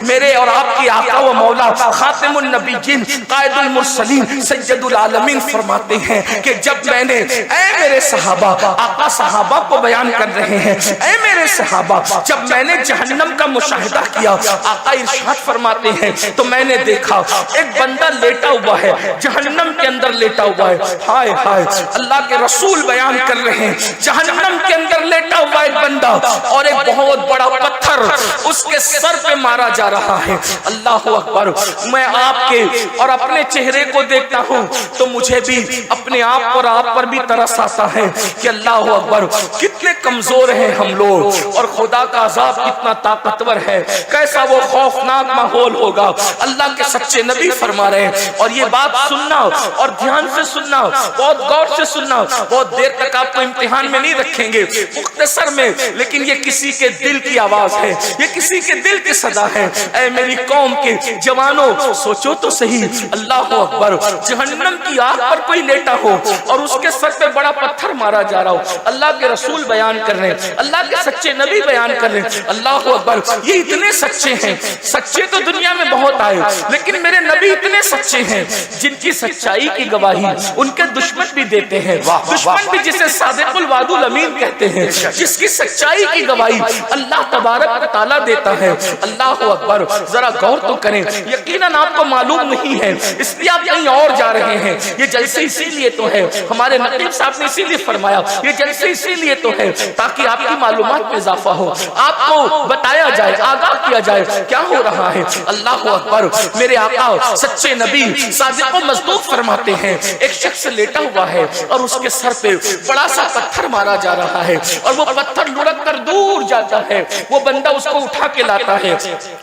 میرے اور آپ کی آقا و مولا خاتم النبیین قائد المرسلین سید العالمین فرماتے ہیں کہ جب میں نے اے میرے صحابہ، آقا صحابہ کو بیان کر رہے ہیں، اے میرے صحابہ جب میں نے جہنم کا مشاہدہ کیا، آقا ارشاد فرماتے ہیں تو میں نے دیکھا ایک بندہ لیٹا ہوا ہے، جہنم کے اندر لیٹا ہوا ہے۔ ہائے ہائے، اللہ کے رسول بیان کر رہے ہیں جہنم کے اندر لیٹا ہوا ایک بندہ اور ایک بہت بڑا پتھر اس کے سر پہ مارا جا رہا ہے۔ اللہ اکبر، میں آپ کے اور اپنے چہرے کو دیکھتا ہوں تو مجھے بھی اپنے آپ اور آپ پر بھی ترس آتا ہے کہ اللہ اکبر کتنے کمزور ہیں ہم لوگ، اور خدا کا عذاب کتنا طاقتور ہے، کیسا وہ خوفناک ماحول ہوگا۔ اللہ کے سچے نبی فرما رہے ہیں، اور یہ بات سننا اور دھیان سے سننا، بہت غور سے سننا، بہت دیر تک آپ کو امتحان میں نہیں رکھیں گے، مختصر میں، لیکن یہ کسی کے دل کی آواز ہے، یہ کسی کے دل کی صدا ہے۔ اے میری قوم کے جوانوں، سوچو تو صحیح، اللہ اکبر، جہنم کی آگ پر کوئی لیٹا ہو اور اس کے سر پہ بڑا پتھر مارا جا رہا ہو، اللہ کے رسول بیان کر رہے ہیں، اللہ کے سچے نبی بیان کر رہے ہیں، اللہ اکبر، یہ اتنے سچے ہیں، سچے تو دنیا میں بہت آئے لیکن میرے نبی اتنے سچے ہیں جن کی سچائی کی گواہی ان کے دشمن بھی دیتے ہیں، دشمن بھی جسے صادق الوعد الامین کہتے ہیں، جس کی سچائی کی گواہی اللہ تبارک و تعالیٰ دیتا ہے۔ اللہ اکبر، ذرا غور تو کریں، یقیناً آپ کو معلوم نہیں ہے اس لیے آپ کہیں اور جا رہے ہیں، یہ جلسے اسی لیے تو ہے، ہمارے نقیب صاحب نے اسی لیے فرمایا یہ جلسے اسی لیے تو ہے تاکہ آپ کی معلومات میں اضافہ ہو، آپ کو بتایا جائے، آگاہ کیا جائے کیا ہو رہا ہے۔ اللہ اکبر، میرے آقا سچے نبی صادق و مصدوق فرماتے ہیں ایک شخص لیٹا ہوا ہے اور اس کے سر پہ بڑا سا پتھر مارا جا رہا ہے اور وہ پتھر لڑک کر دور جاتا ہے، وہ بندہ اس کو اٹھا کے لاتا ہے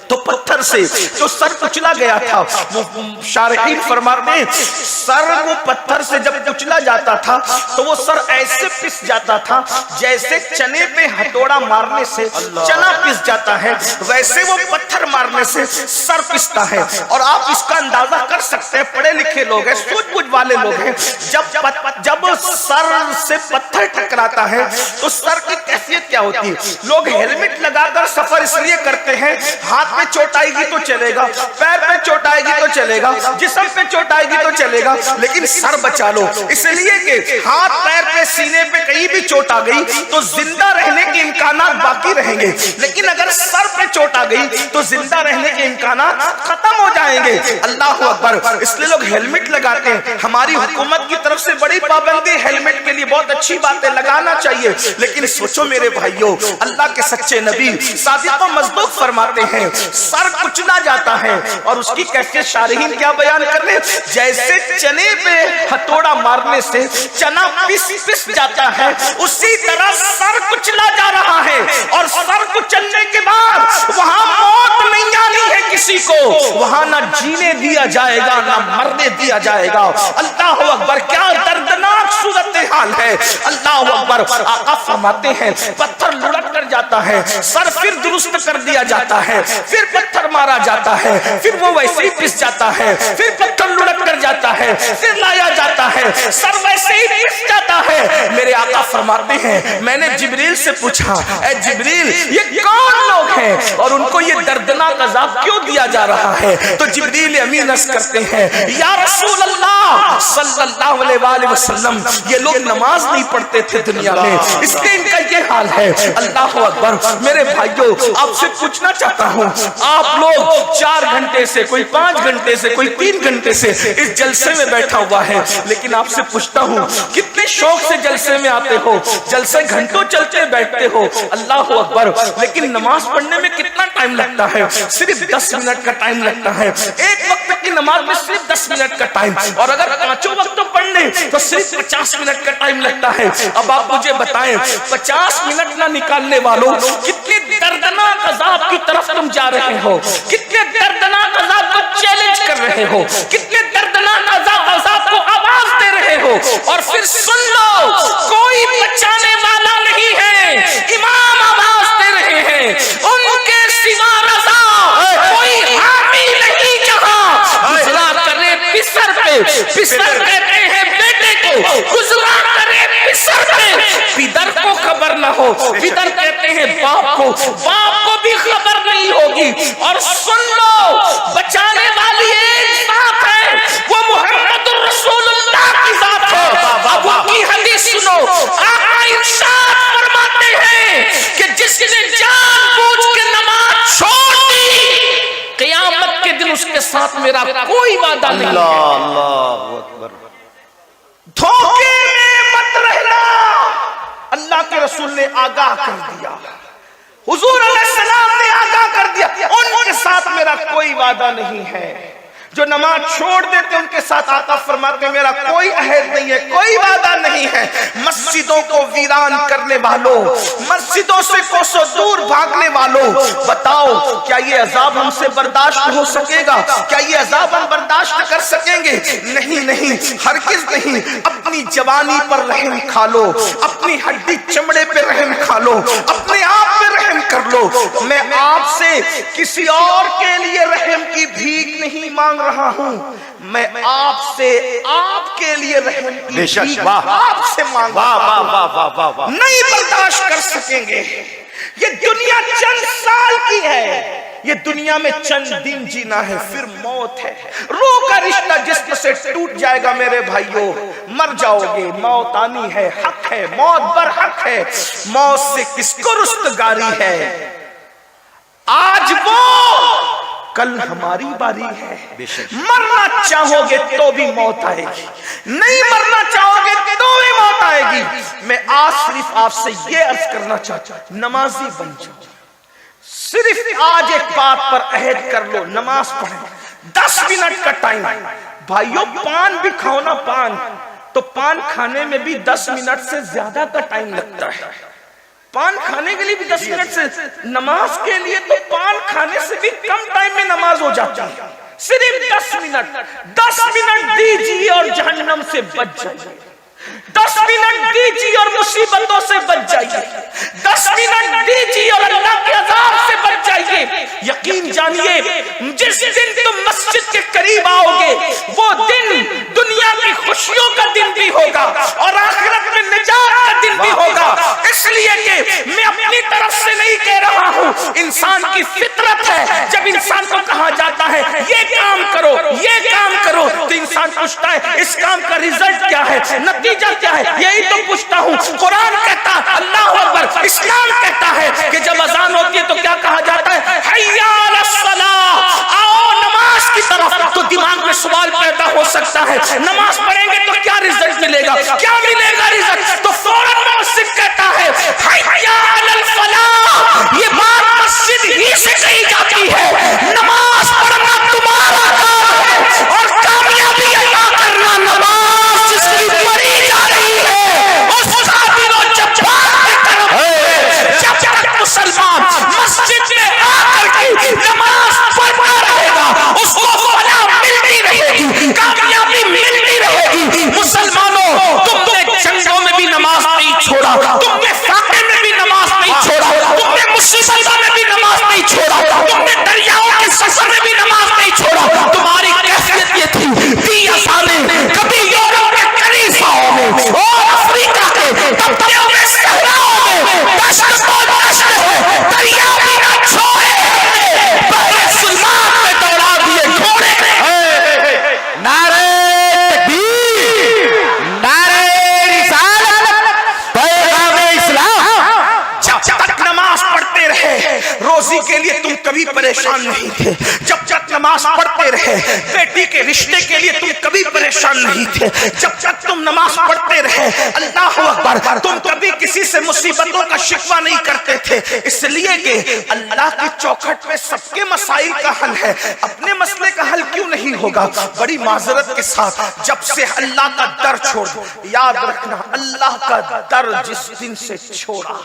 تو پتھر سے جو سر کچلا گیا تھا، وہ شارحین فرماتے ہیں سر وہ پتھر سے جب کچلا جاتا تھا تو وہ سر ایسے پس جاتا تھا جیسے چنے پہ ہتھوڑا مارنے سے چنا پس جاتا ہے، ویسے وہ پتھر مارنے سے سر پستا ہے۔ اور آپ اس کا اندازہ کر سکتے ہیں، پڑھے لکھے لوگ ہیں، سوچ بوجھ والے لوگ ہیں، جب سر سے پتھر ٹکراتا ہے تو سر کی کیفیت کیا ہوتی ہے؟ لوگ ہیلمٹ لگا کر سفر اس لیے کرتے ہیں، ہاتھ پہ چوٹ آئے گی تو چلے گا، پیر پہ چوٹ آئے گی تو چلے گا، جسم پہ چوٹ آئے گی تو چلے گا، لیکن سر بچا لو، اس لیے کہ ہاتھ پیر پہ سینے پہ کہیں بھی چوٹ آ گئی تو زندہ رہنے کے امکانات باقی رہیں گے، لیکن اگر سر پہ چوٹ آ گئی تو زندہ رہنے کے امکانات ختم ہو جائیں گے۔ اللہ اکبر، اس لیے لوگ ہیلمٹ لگاتے ہیں، ہماری حکومت کی طرف سے بڑی پابندی ہیلمٹ کے لیے، بہت اچھی بات ہے، لگانا چاہیے، لیکن سوچو میرے بھائیوں، اللہ کے سچے نبی صادق و مصدوق فرماتے ہیں سر کچلا جاتا ہے اور اس کی کیفیت شارحین کیا بیان کر رہے ہیں؟ جیسے چنے پہ ہتھوڑا مارنے سے چنا پس جاتا ہے، اسی طرح سر کچلا جا رہا ہے، اور سر کچلنے کے بعد وہاں موت نہیں آنی ہے کسی کو، وہاں نہ جینے دیا جائے گا نہ مرنے دیا جائے گا۔ اللہ اکبر، کیا دردناک صورتحال ہے۔ اللہ اکبر، آقا فرماتے ہیں پتھر لڑک کر جاتا ہے، سر پھر درست کر دیا جاتا ہے، پھر پتھر مارا جاتا ہے، پھر وہ ویسے ہی پس جاتا ہے، پھر پتھر لڑک کر جاتا ہے، پھر لایا جاتا ہے، سر ویسے ہی پس جاتا ہے۔ میرے آقا فرماتے ہیں میں نے جبریل سے پوچھا اے جبریل یہ کون لوگ ہیں اور ان کو یہ دردناک عذاب کیوں دیا جا رہا ہے؟ تو جبریل امین عرض کرتے ہیں یا رسول اللہ صلی اللہ علیہ وآلہ وسلم یہ لوگ نماز نہیں پڑھتے تھے دنیا میں، اس لیے ان کا یہ حال ہے۔ اللہ اکبر، میرے بھائیوں آپ سے پوچھنا چاہتا ہوں، آپ لوگ 4 گھنٹے سے، کوئی 5 گھنٹے سے، کوئی 3 گھنٹے سے اس جلسے میں بیٹھا ہوا ہے، لیکن آپ سے پوچھتا ہوں کتنے شوق سے جلسے میں آتے ہو، جلسے گھنٹوں چلتے بیٹھتے ہو، اللہ اکبر، لیکن نماز پڑھنے میں کتنا ٹائم لگتا ہے؟ صرف 10 منٹ کا ٹائم لگتا ہے، ایک وقت کی نماز میں صرف 10 منٹ کا ٹائم، اور اگر 5 وقتوں پڑھنے تو صرف 50 منٹ کا ٹائم لگتا ہے۔ اب آپ مجھے بتائیں 50 منٹ نہ نکالنے والوں کتنے دردناک عذاب کی طرف تم جا رہے ہو، کتنے دردناک عذاب کو چیلنج کر رہے ہو، کتنے دردناک عذاب کو آواز دے رہے ہو، اور پھر سن لو کوئی بچانے والا نہیں ہے، امام آواز دے رہے ہیں ان کے سوا رضا کوئی حامی نہیں جہاں گزرا کرے پسر پہ، پسر کہتے ہیں بیٹے کو، گزرا کرے پسر پہ، پدر کو خبر نہ ہو، پدر کہتے ہیں باپ کو، باپ کو بھی خبر نہیں ہوگی ہوگی. اور سن لو بچانے والی ایک ذات ہے, وہ محمد الرسول اللہ کی ذات ہے. اب ان کی حدیث سنو. آقا ارشاد فرماتے ہیں کہ جس نے جان بوجھ کے نماز چھوڑ دی, قیامت کے دن اس کے ساتھ میرا کوئی وعدہ نہیں. اللہ اکبر. دھوکے میں مت رہنا, اللہ کے رسول نے آگاہ کر دیا, حضور علیہ السلام نے آگاہ کر دیا, ان کے ساتھ میرا کوئی وعدہ نہیں ہے. جو نماز چھوڑ دیتے ان کے ساتھ آقا فرماتے میرا کوئی عہد نہیں ہے, کوئی وعدہ نہیں ہے. مسجدوں کو ویران کرنے والوں, مسجدوں سے کوسوں دور بھاگنے والوں, بتاؤ کیا یہ عذاب ہم سے برداشت ہو سکے گا؟ کیا یہ عذاب ہم برداشت کر سکیں گے؟ نہیں نہیں, ہرگز نہیں. اپنی جوانی پر رحم کھا لو, اپنی ہڈی چمڑے پہ رحم کھا لو, اپنے آپ پہ رحم کر لو. میں آپ سے کسی اور کے لیے رحم کی بھیک نہیں مانگ رہا ہوں, میں آپ سے آپ کے لیے رحم کی بھیک آپ سے مانگ رہا ہوں. نہیں برداشت کر سکیں گے. یہ دنیا چند سال کی ہے, یہ دنیا میں چند دن جینا ہے, پھر موت ہے. روح کا رشتہ جسم سے ٹوٹ جائے گا میرے بھائیوں, مر جاؤ گے. موت آنی ہے, حق ہے, موت برحق ہے. موت سے کس کو رستگاری ہے؟ آج وہ, کل ہماری باری ہے. مرنا چاہو گے تو بھی موت آئے گی, نہیں مرنا چاہو گے تو بھی موت آئے گی. میں آج صرف آپ سے یہ عرض کرنا چاہتا ہوں, نمازی بن جاؤ. صرف آج ایک بات پر عہد کر لو, نماز پڑھیں. 10 منٹ کا ٹائم. بھائیوں پان بھی کھاؤ نا, پان تو پان کھانے میں بھی 10 منٹ سے زیادہ کا ٹائم لگتا ہے. پان کھانے کے لیے بھی 10 منٹ سے, نماز کے لیے تو پان کھانے سے بھی کم ٹائم میں نماز ہو جاتی ہے. صرف 10 منٹ, 10 منٹ دیجیے اور جہنم سے بچ جائیے. 10 منٹ دیجیے اور مصیبتوں سے بچ جائیے. 10 منٹ دیجیے اور اللہ کے عذاب سے بچ جائیے. یقین جانیے جس دن تم مسجد کے قریب آؤ گے وہ دن دنیا کی خوشیوں کا دن بھی ہوگا اور آخرت میں نجات کا دن بھی ہوگا. اس لیے کہ میں اپنی طرف سے نہیں کہہ رہا ہوں, انسان کی فطرت ہے. جب انسان کو کہا جاتا ہے یہ کام کرو, یہ کام کرو, تو انسان پوچھتا ہے اس کام کا ریزلٹ کیا ہے, نتیجہ کیا ہے, یہی تو پوچھتا ہوں. قرآن کہتا ہے, اللہ اکبر, اسلام کہتا ہے کہ جب اذان ہوتی ہے تو کیا کہا جاتا ہے, حی علی الصلاۃ, آؤ نماز کی طرف. تو دماغ میں سوال پیدا ہو سکتا ہے نماز پڑھیں گے تو کیا ریزلٹ ملے گا, کیا ملے گا ریزلٹ؟ تو فوراً مسجد کہتا ہے حی علی الفلاح. یہ بات مسجد ہی سے کہی جاتی ہے. نماز پڑھنا تمہارا کام ہے اور کامیابی عطا کرنا نماز جس کی پڑھی جا رہی ہے اس قابل و جبار کی طرف ہے. جب تک مسلمان مسجد میں آ کر کے نماز پڑھتا رہے گا اس کو فلاح ملتی رہے گی, کامیابی ملتی رہے گی. مسلمانوں تم نے جنگوں میں بھی نماز نہیں چھوڑا, تم نے فاقے میں بھی نماز نہیں چھوڑا, تم نے مصیبتوں میں بھی نماز نہیں چھوڑا, تم نے دریاؤں کے سفر میں بھی نماز نہیں چھوڑا. تمہاری کیفیت یہ تھی, 3 اذانیں کبھی یورپ کے کنیساؤں میں اور افریقہ کے تبتیوں میں صحراؤں میں دشت و دشت ہے, دریا بھی نہ چھوڑے, بحر سلمان میں دوڑا دیے گھوڑے. نعرہ تکبیر, نعرہ رسالت, پیغام اسلام. جب تک نماز پڑھتے رہے روزی کے لیے تم کبھی پریشان نہیں تھے. جب تک نماز پڑھتے رہے بیٹی کے رشتے کے لیے تم کبھی پریشان نہیں تھے. جب تک تم نماز پڑھتے رہے اللہ اکبر تم کبھی کسی سے مصیبتوں کا شکوہ نہیں کرتے تھے. اس لیے کہ اللہ کی چوکھٹ پہ سب کے مسائل کا حل ہے, اپنے مسئلے کا حل کیوں نہیں ہوگا؟ بڑی معذرت کے ساتھ جب سے اللہ کا در چھوڑ, یاد رکھنا اللہ کا در جس دن سے چھوڑا,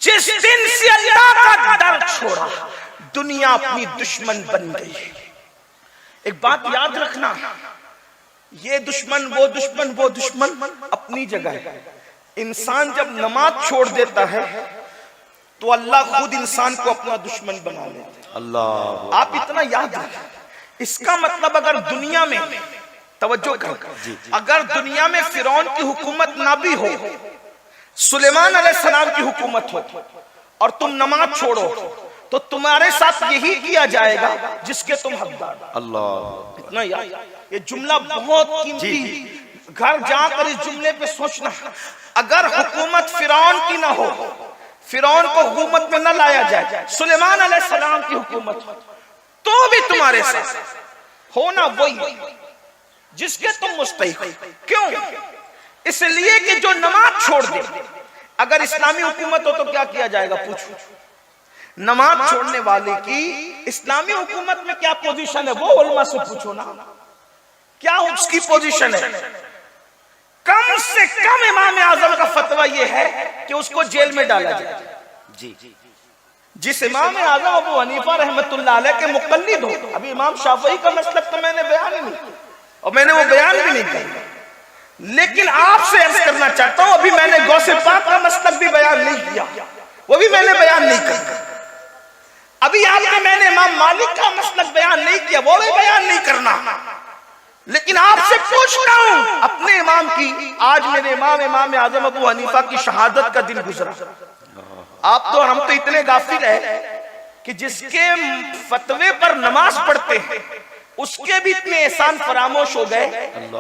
جس دن سے اللہ کا در چھوڑا دنیا اپنی دشمن بن گئی. ایک بات یاد رکھنا, یہ دشمن وہ دشمن وہ دشمن اپنی جگہ ہے. انسان جب نماز چھوڑ دیتا ہے تو اللہ خود انسان کو اپنا دشمن بنا لیتا ہے. اللہ, آپ اتنا یاد رکھیں. اس کا مطلب اگر دنیا میں, توجہ کریں, اگر دنیا میں فرعون کی حکومت نہ بھی ہو, سلیمان علیہ السلام کی حکومت ہو, اور تم نماز چھوڑو تو تمہارے ساتھ یہی کیا جائے گا جس کے تم حقدار۔ اللہ اتنا یاد، یہ جملہ بہت قیمتی، گھر جا کر اس جملے پہ سوچنا۔ اگر حکومت فرعون کی نہ ہو، فرعون کو حکومت میں نہ لایا جائے، سلیمان علیہ السلام کی حکومت تو بھی تمہارے ساتھ ہونا وہی جس کے تم مستحق ہو۔ کیوں؟ اس لیے کہ جو نماز چھوڑ دے، اگر اسلامی حکومت ہو تو کیا کیا جائے گا؟ پوچھو۔ نماز چھوڑنے والے کی اسلامی حکومت میں کیا پوزیشن ہے؟ وہ علماء سے پوچھو نا، کیا اس کی پوزیشن ہے؟ کم سے کم امام اعظم کا فتویٰ یہ ہے کہ اس کو جیل میں ڈالا جائے۔ جی جس امام اعظم ابو حنیفہ رحمت اللہ علیہ کے مقلد ہو، ابھی امام شافعی کا مسلک تو میں نے بیان ہی نہیں کیا اور میں نے وہ بیان بھی نہیں کیا، لیکن آپ سے عرض کرنا چاہتا ہوں، ابھی میں نے غوث پاک کا مسلک بھی بیان نہیں کیا، وہ بھی میں نے بیان نہیں کیا۔ ابھی آپ نے میں نے امام مالک کا مسلک بیان نہیں کیا، وہ بھی بیان نہیں کرنا، لیکن آپ سے پوچھتا ہوں اپنے امام کی۔ آج میرے امام اعظم ابو حنیفہ کی شہادت کا دن گزرا، آپ تو ہم تو اتنے غافل ہیں کہ جس کے فتوے پر نماز پڑھتے ہیں اس کے بھی اتنے احسان فراموش ہو گئے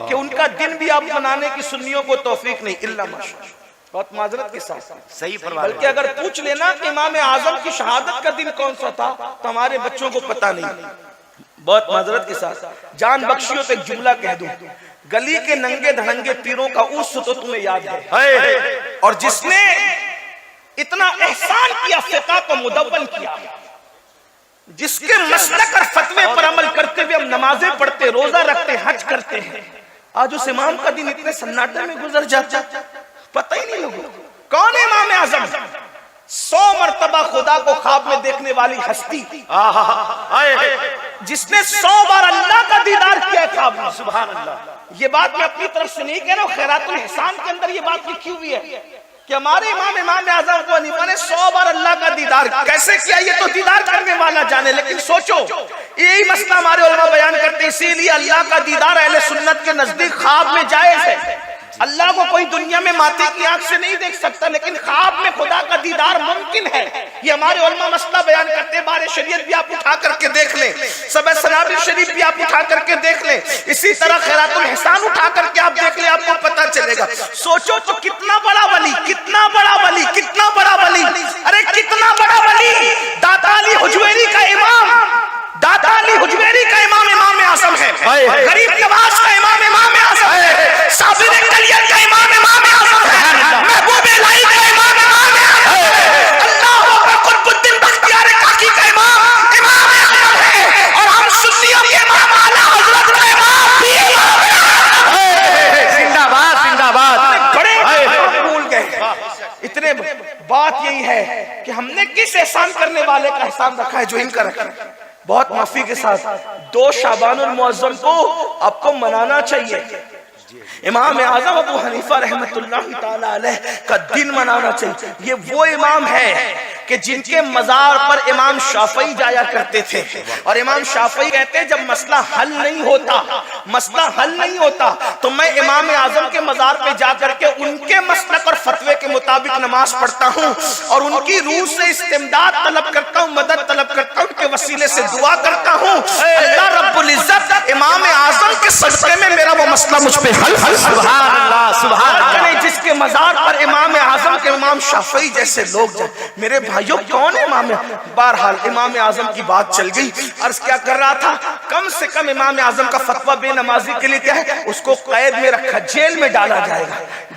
کہ ان کا دن بھی آپ منانے کی سنیوں کو توفیق نہیں، الا ماشاءاللہ، بہت معذرت کے ساتھ صحیح فرمایا۔ بلکہ اگر پوچھ لینا کہ امام اعظم کی شہادت کا دن کون سا تھا تو ہمارے بچوں کو پتہ نہیں۔ بہت معذرت کے ساتھ جان بخشیوں پہ ایک جملہ کہہ دوں، گلی کے ننگے دھڑنگے پیروں کا اس تو تمہیں یاد ہے، اور جس نے اتنا احسان کیا فقہ کو مدون کیا، جس کے مسلک اور فتوے پر عمل کرتے ہوئے ہم نمازیں پڑھتے، روزہ رکھتے، حج کرتے ہیں، آج اس امام کا دن اتنے سناٹے میں گزر جاتا پتہ ہی نہیں لوگوں۔ کون ہے امام اعظم؟ 100 مرتبہ خدا کو خواب میں دیکھنے والی ہستی، جس نے 100 بار اللہ کا دیدار کیا خواب میں۔ سبحان اللہ۔ یہ بات میں اپنی طرف سے نہیں کہہ رہا ہوں، خیرات الاحسان کے اندر یہ بات لکھی ہوئی ہے کہ ہمارے امام اعظم ابو حنیفہ نے 100 بار اللہ کا دیدار کیسے کیا، یہ تو دیدار کرنے والا جانے، لیکن سوچو یہی مسئلہ ہمارے علماء بیان کرتے ہیں، اسی لیے اللہ کا دیدار اہل سنت کے نزدیک خواب میں جائز ہے۔ اللہ کو کوئی دنیا میں ماتے کی آنکھ سے نہیں دیکھ سکتا، لیکن خواب میں خدا کا دیدار ممکن ہے۔ یہ ہمارے علماء مسئلہ بیان کرتے ہیں، بارے شریعت بھی آپ اٹھا کر کے دیکھ لیں، سبع سنابل شریف بھی آپ اٹھا کر کے دیکھ لیں، اسی طرح خیرات الاحسان اٹھا کر کے آپ دیکھ لیں، آپ کو پتہ چلے گا۔ سوچو تو کتنا بڑا ولی، کتنا بڑا ولی، کتنا بڑا ولی، ارے کتنا بڑا ولی، داتا علی حجویری کا امام، داتا علی حجویری کا امام اعظم ہے، غریب نواز کا امام اعظم ہے، صابر کلیت کا امام اعظم ہے، محبوب الہی کا امام اعظم ہے، اللہ اکبر قطب الدین بختیار کاکی کا امام اعظم ہے، اور ہم سنیوں کے امام اعلیٰ حضرت کا امام بھی زندہ باد زندہ باد۔ بڑے بھول گئے اتنے۔ بات یہی ہے کہ ہم نے کس احسان کرنے والے کا احسان رکھا ہے جو ان کا رکھا ہے۔ بہت معافی کے ساتھ 2 شعبان المعظم کو آپ کو منانا چاہیے، امام اعظم ابو حنیفہ رحمت اللہ تعالی علیہ کا دن منانا چاہیے۔ یہ وہ امام ہے کہ جن کے مزار پر امام شافعی جایا کرتے تھے، اور امام شافعی کہتے ہیں جب مسئلہ حل نہیں ہوتا تو میں امام اعظم کے مزار پہ جا کر کے ان کے مسلک اور فتوے کے مطابق نماز پڑھتا ہوں، اور ان کی روح سے استمداد طلب کرتا ہوں، مدد طلب کرتا ہوں، ان کے وسیلے سے دعا کرتا ہوں، اللہ رب العزت امام اعظم کے صدقے میں میرا وہ مسئلہ مجھ پہ حل۔ سبحان اللہ سبحان اللہ۔ جس کے مزار پر امام اعظم کے امام شافعی جیسے لوگ جائیں، میرے بھائیوں کون ہے امام؟ بہرحال امام اعظم کی بات چل گئی، عرض کیا کر رہا تھا، کم سے کم امام اعظم کا فتویٰ بے نمازی کے لیے کیا ہے، اس کو قید میں رکھا، جیل میں ڈالا جائے گا،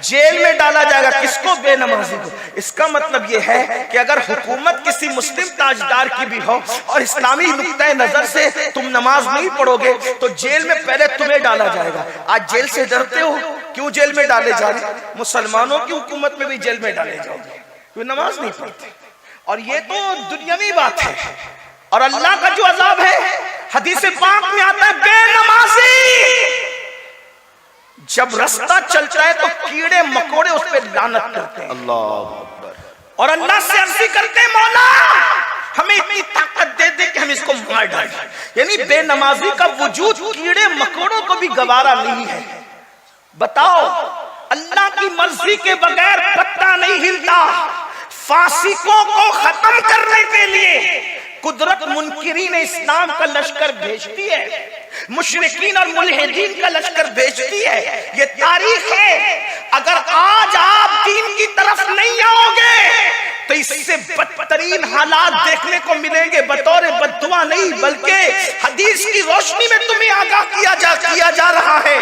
جیل میں ڈالا جائے گا، کس کو؟ بے نمازی کو۔ اس کا مطلب یہ ہے کہ اگر حکومت کسی مسلم تاجدار کی بھی ہو اور اسلامی نقطۂ نظر سے تم نماز نہیں پڑھو گے تو جیل میں پہلے تمہیں ڈالا جائے گا۔ آج جیل سے ڈرتے ہو، کیوں جیل میں ڈالے جا رہے؟ مسلمانوں کی حکومت میں بھی جیل میں ڈالے جاؤ گے، کیوں نماز نہیں پڑھتے۔ اور یہ تو دنیاوی بات ہے، اور اللہ کا جو عذاب ہے حدیث پاک میں آتا ہے، بے نمازی جب رستہ چلتا ہے تو کیڑے مکوڑے اس پہ لعنت کرتے ہیں، اللہ اکبر، اور اللہ سے عرضی کرتے ہیں مولا ہمیں اتنی طاقت دے دے کہ ہم اس کو مار ڈالیں۔ یعنی بے نمازی کا وجود کیڑے مکوڑوں کو بھی گوارا نہیں ہے۔ بتاؤ، اللہ کی مرضی کے بغیر پتہ نہیں ہلتا۔ فاسقوں کو ختم کرنے کے لیے قدرت منکرین اسلام کا لشکر بھیجتی ہے، مشرکین اور ملحدین کا لشکر بھیجتی ہے. یہ تاریخ ہے. اگر آج آپ دین کی طرف نہیں آؤ گے تو اس سے بدترین حالات دیکھنے کو ملیں گے. بطور بددعا نہیں بلکہ حدیث کی روشنی میں تمہیں آگاہ کیا جا رہا ہے.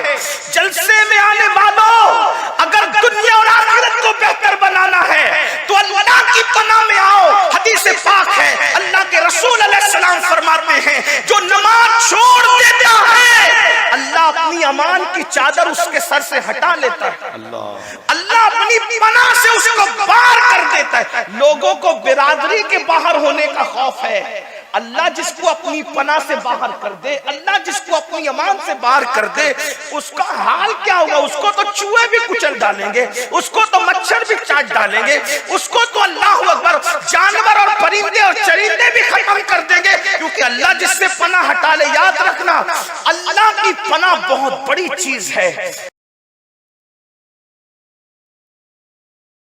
جلسے میں آنے والوں، اگر دنیا اور آخرت کو بہتر بنانا ہے تو اللہ کی پناہ میں آؤ. حدیث پاک ہے، اللہ کے رسول علیہ السلام فرماتے ہیں جو نماز چھوڑ دیتا ہے اللہ اپنی امان کی چادر اس کے سر سے ہٹا لیتا ہے. اللہ اپنی پناہ سے اس کو باہر کر دیتا ہے. لوگوں کو برادری کے باہر ہونے کا خوف ہے. اللہ جس کو اپنی پناہ سے باہر کر دے، اللہ جس کو اپنی امان سے باہر کر دے، اس کا حال کیا ہوگا؟ اس کو تو چوہے بھی کچل ڈالیں گے، اس کو تو مچھر بھی چاٹ ڈالیں گے، اس کو تو اللہ اکبر جانور اور پرندے اور چرندے بھی ختم کر دیں گے. کیونکہ اللہ جس سے پناہ ہٹا لے، یاد رکھنا اللہ کی پناہ بہت بڑی چیز ہے.